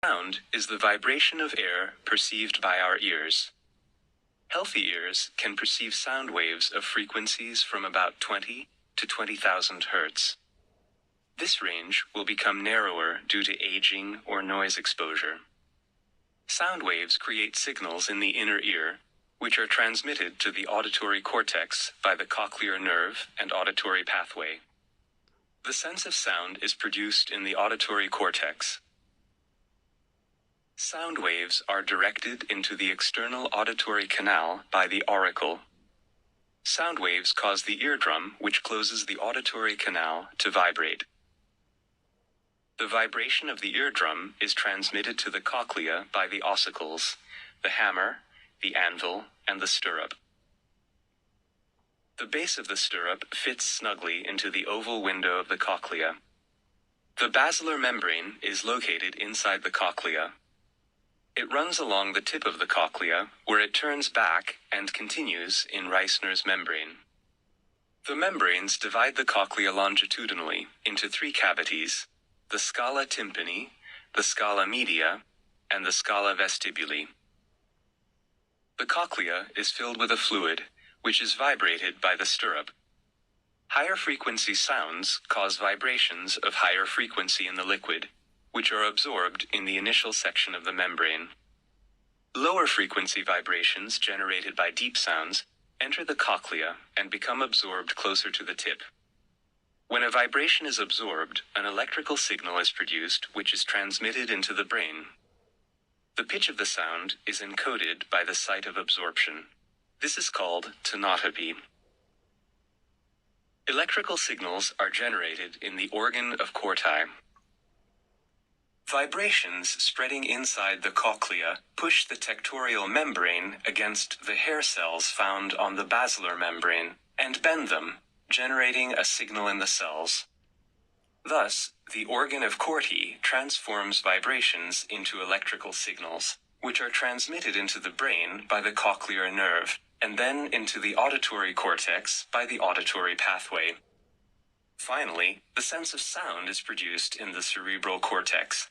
Sound is the vibration of air perceived by our ears. Healthy ears can perceive sound waves of frequencies from about 20 to 20,000 hertz. This range will become narrower due to aging or noise exposure. Sound waves create signals in the inner ear, which are transmitted to the auditory cortex by the cochlear nerve and auditory pathway. The sense of sound is produced in the auditory cortex. Sound waves are directed into the external auditory canal by the auricle. Sound waves cause the eardrum, which closes the auditory canal, to vibrate. The vibration of the eardrum is transmitted to the cochlea by the ossicles, the hammer, the anvil, and the stirrup. The base of the stirrup fits snugly into the oval window of the cochlea. The basilar membrane is located inside the cochlea. It runs along the tip of the cochlea, where it turns back and continues in Reissner's membrane. The membranes divide the cochlea longitudinally into three cavities: the scala tympani, the scala media, and the scala vestibuli. The cochlea is filled with a fluid, which is vibrated by the stirrup. Higher frequency sounds cause vibrations of higher frequency in the liquid, which are absorbed in the initial section of the membrane. Lower frequency vibrations generated by deep sounds enter the cochlea and become absorbed closer to the tip. When a vibration is absorbed, an electrical signal is produced which is transmitted into the brain. The pitch of the sound is encoded by the site of absorption. This is called tonotopy. Electrical signals are generated in the organ of Corti. Vibrations spreading inside the cochlea push the tectorial membrane against the hair cells found on the basilar membrane and bend them, generating a signal in the cells. Thus, the organ of Corti transforms vibrations into electrical signals, which are transmitted into the brain by the cochlear nerve, and then into the auditory cortex by the auditory pathway. Finally, the sense of sound is produced in the cerebral cortex.